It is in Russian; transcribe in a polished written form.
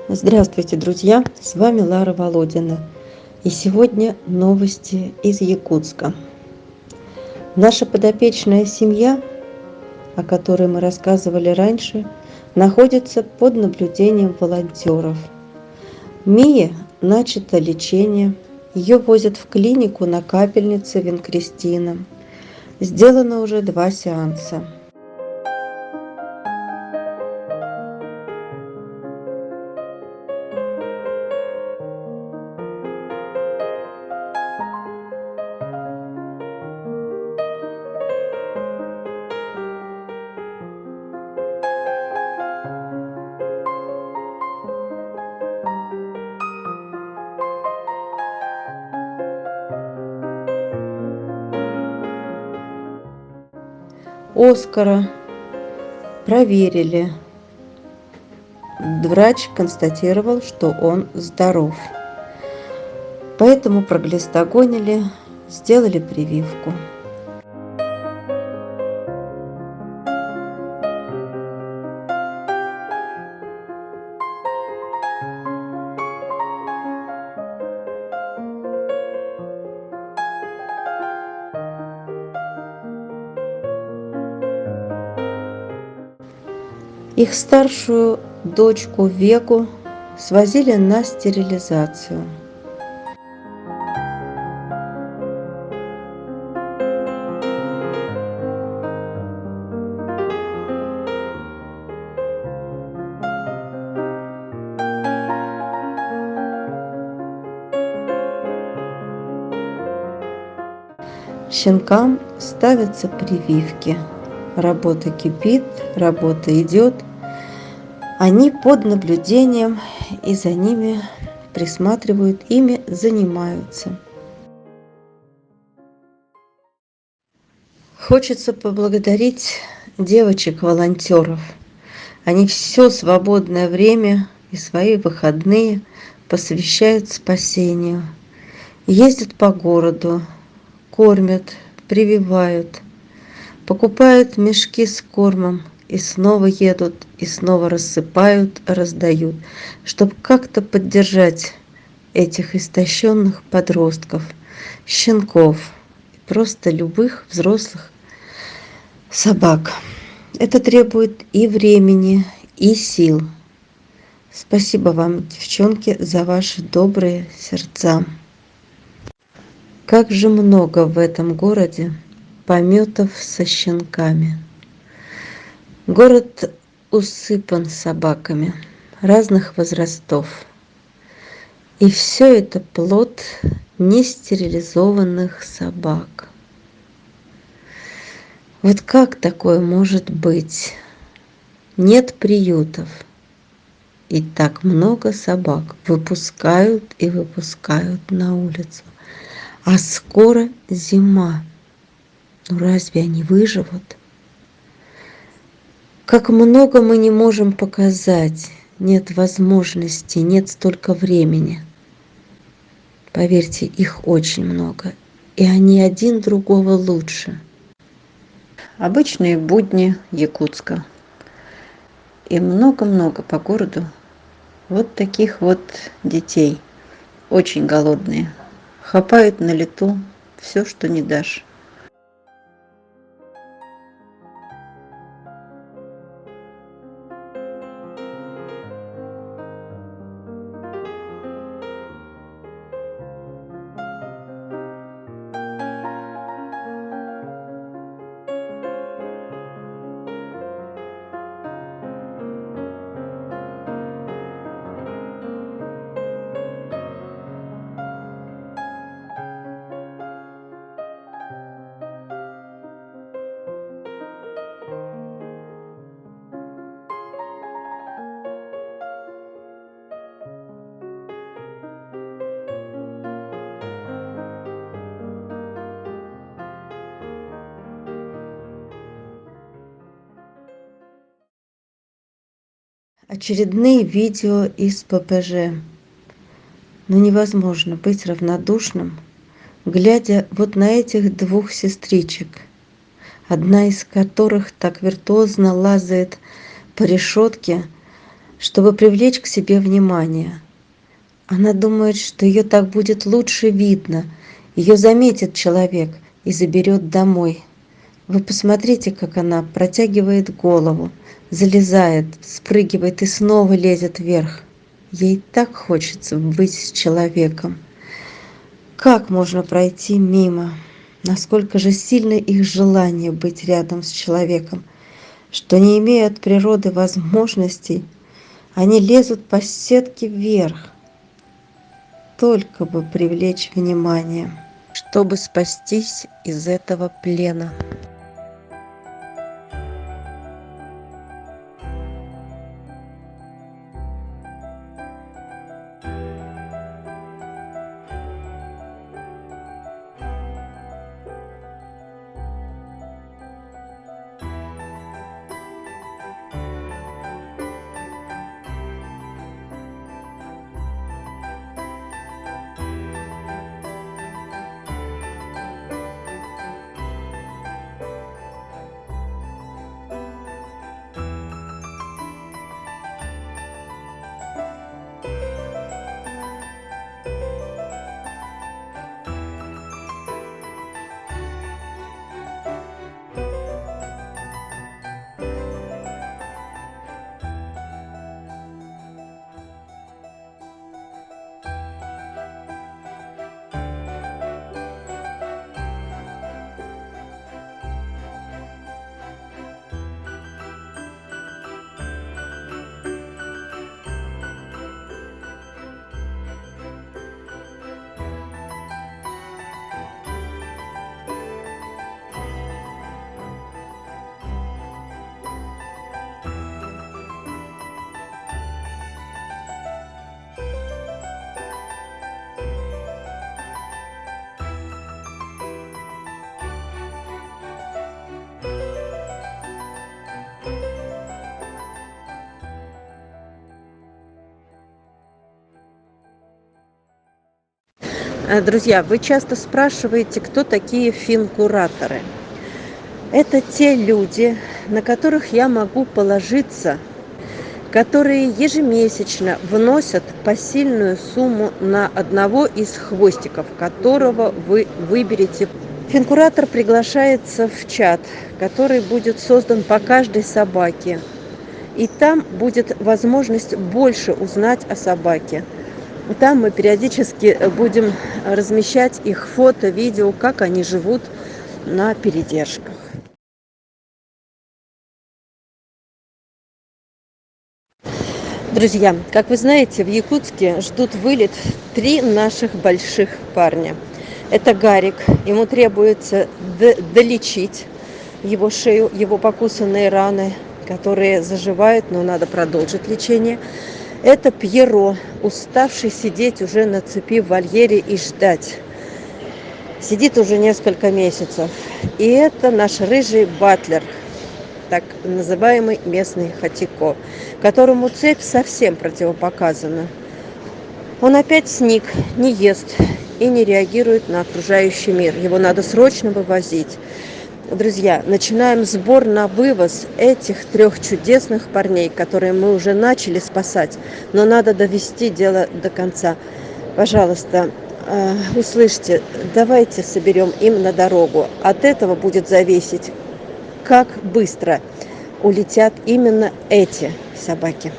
Здравствуйте, друзья! С вами Лара Володина. И сегодня новости из Якутска. Наша подопечная семья, о которой мы рассказывали раньше, находится под наблюдением волонтеров. Мия начато лечение. Ее возят в клинику на капельнице Винкристина. Сделано уже 2 сеанса. Оскара проверили. Врач констатировал, что он здоров. Поэтому проглистогонили, сделали прививку. Их старшую дочку Вегу свозили на стерилизацию. Щенкам ставятся прививки. Работа кипит, работа идет. Они под наблюдением, и за ними присматривают, ими занимаются. Хочется поблагодарить девочек-волонтеров. Они все свободное время и свои выходные посвящают спасению. Ездят по городу, кормят, прививают, покупают мешки с кормом и снова едут, и снова рассыпают, раздают, чтобы как-то поддержать этих истощенных подростков, щенков, просто любых взрослых собак. Это требует и времени, и сил. Спасибо вам, девчонки, за ваши добрые сердца. Как же много в этом городе помётов со щенками. Город усыпан собаками разных возрастов. И все это плод нестерилизованных собак. Вот как такое может быть? Нет приютов. И так много собак выпускают и выпускают на улицу. А скоро зима. Ну разве они выживут? Как много мы не можем показать. Нет возможности, нет столько времени. Поверьте, их очень много. И они один другого лучше. Обычные будни Якутска. И много-много по городу вот таких вот детей. Очень голодные. Хапают на лету все, что не дашь. Очередные видео из ППЖ. Но невозможно быть равнодушным, глядя вот на этих двух сестричек, одна из которых так виртуозно лазает по решетке, чтобы привлечь к себе внимание. Она думает, что ее так будет лучше видно. Ее заметит человек и заберет домой. Вы посмотрите, как она протягивает голову, залезает, спрыгивает и снова лезет вверх. Ей так хочется быть с человеком. Как можно пройти мимо? Насколько же сильно их желание быть рядом с человеком, что не имея от природы возможностей, они лезут по сетке вверх, только бы привлечь внимание, чтобы спастись из этого плена. Друзья, вы часто спрашиваете, кто такие финкураторы. Это те люди, на которых я могу положиться, которые ежемесячно вносят посильную сумму на одного из хвостиков, которого вы выберете. Финкуратор приглашается в чат, который будет создан по каждой собаке. И там будет возможность больше узнать о собаке. Там мы периодически будем размещать их фото, видео, как они живут на передержках. Друзья, как вы знаете, в Якутске ждут вылет 3 наших больших парня. Это Гарик, ему требуется долечить его шею, его покусанные раны, которые заживают, но надо продолжить лечение. Это Пьеро, уставший сидеть уже на цепи в вольере и ждать. Сидит уже несколько месяцев. И это наш рыжий батлер, так называемый местный хатико, которому цепь совсем противопоказана. Он опять сник, не ест и не реагирует на окружающий мир. Его надо срочно вывозить. Друзья, начинаем сбор на вывоз этих 3 чудесных парней, которые мы уже начали спасать, но надо довести дело до конца. Пожалуйста, услышьте, давайте соберем им на дорогу. От этого будет зависеть, как быстро улетят именно эти собаки.